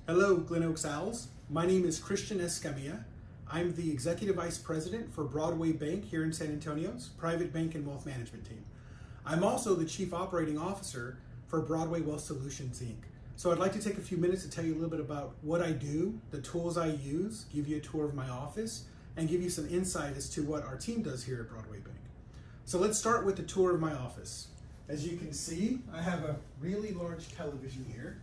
Hello, Glen Oaks Owls. My name is Christian Escamilla. I'm the Executive Vice President for Broadway Bank here in San Antonio's Private Bank and Wealth Management team. I'm also the Chief Operating Officer for Broadway Wealth Solutions, Inc. So I'd like to take a few minutes to tell you a little bit about what I do, the tools I use, give you a tour of my office, and give you some insight as to what our team does here at Broadway Bank. So let's start with the tour of my office. As you can see, I have a really large television here.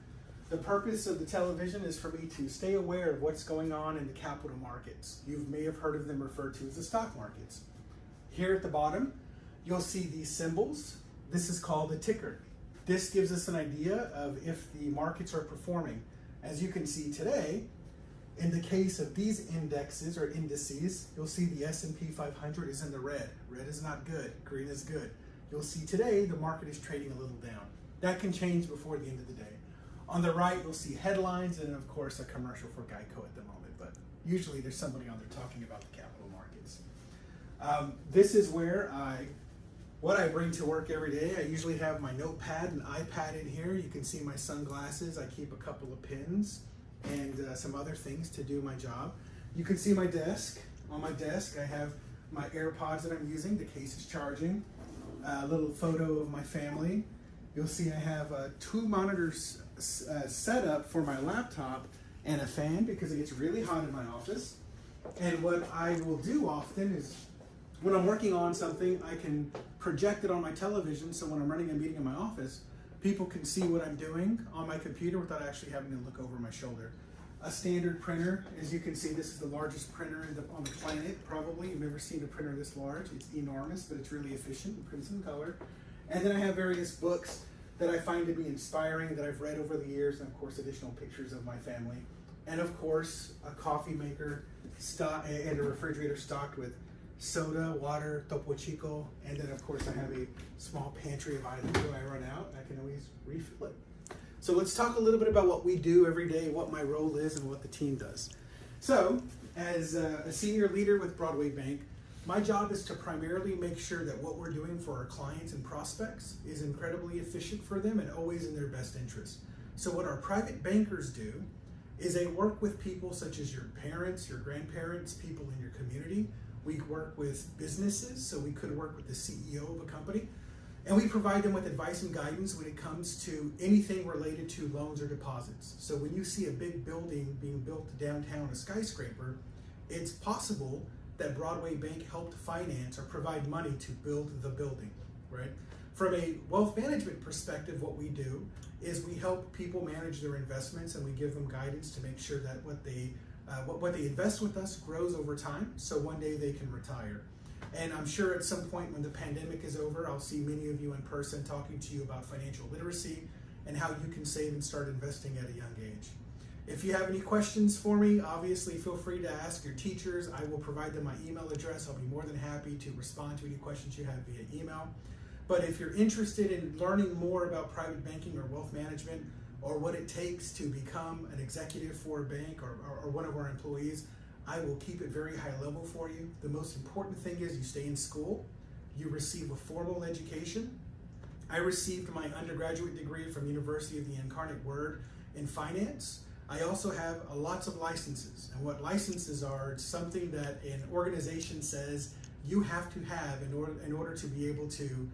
The purpose of the television is for me to stay aware of what's going on in the capital markets. You may have heard of them referred to as the stock markets. Here at the bottom, you'll see these symbols. This is called a ticker. This gives us an idea of if the markets are performing. As you can see today, in the case of these indexes or indices, you'll see the S&P 500 is in the red. Red is not good, green is good. You'll see today the market is trading a little down. That can change before the end of the day. On the right, you'll see headlines and, of course, a commercial for Geico at the moment, but usually there's somebody on there talking about the capital markets. This is where what I bring to work every day. I usually have my notepad and iPad in here. You can see my sunglasses. I keep a couple of pens and some other things to do my job. You can see my desk. On my desk, I have my AirPods that I'm using. The case is charging. A little photo of my family. You'll see I have 2 monitors set up for my laptop and a fan because it gets really hot in my office. And what I will do often is when I'm working on something, I can project it on my television, so when I'm running a meeting in my office, people can see what I'm doing on my computer without actually having to look over my shoulder. A standard printer, as you can see, this is the largest printer on the planet, probably. You've never seen a printer this large. It's enormous, but it's really efficient and prints in color. And then I have various books that I find to be inspiring that I've read over the years, and of course additional pictures of my family. And of course, a coffee maker and a refrigerator stocked with soda, water, Topo Chico, and then of course I have a small pantry of items when I run out. I can always refill it. So let's talk a little bit about what we do every day, what my role is, and what the team does. So, as a senior leader with Broadway Bank, my job is to primarily make sure that what we're doing for our clients and prospects is incredibly efficient for them and always in their best interest. So what our private bankers do is they work with people such as your parents, your grandparents, people in your community. We work with businesses, so we could work with the CEO of a company, and we provide them with advice and guidance when it comes to anything related to loans or deposits. So when you see a big building being built downtown, a skyscraper, it's possible that Broadway Bank helped finance or provide money to build the building, right? From a wealth management perspective, what we do is we help people manage their investments, and we give them guidance to make sure that what they invest with us grows over time, so one day they can retire. And I'm sure at some point when the pandemic is over, I'll see many of you in person talking to you about financial literacy and how you can save and start investing at a young age. If you have any questions for me, obviously feel free to ask your teachers. I will provide them my email address. I'll be more than happy to respond to any questions you have via email. But if you're interested in learning more about private banking or wealth management, or what it takes to become an executive for a bank or one of our employees, I will keep it very high level for you. The most important thing is you stay in school, you receive a formal education. I received my undergraduate degree from University of the Incarnate Word in finance. I also have lots of licenses, and what licenses are, it's something that an organization says you have to have in order to be able to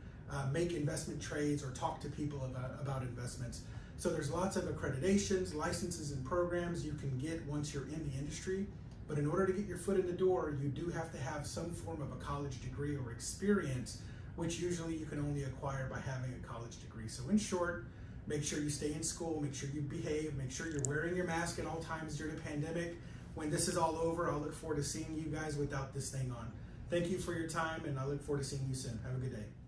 make investment trades or talk to people about investments. So there's lots of accreditations, licenses, and programs you can get once you're in the industry. But in order to get your foot in the door, you do have to have some form of a college degree or experience, which usually you can only acquire by having a college degree. So in short, make sure you stay in school, make sure you behave, make sure you're wearing your mask at all times during the pandemic. When this is all over, I'll look forward to seeing you guys without this thing on. Thank you for your time, and I look forward to seeing you soon. Have a good day.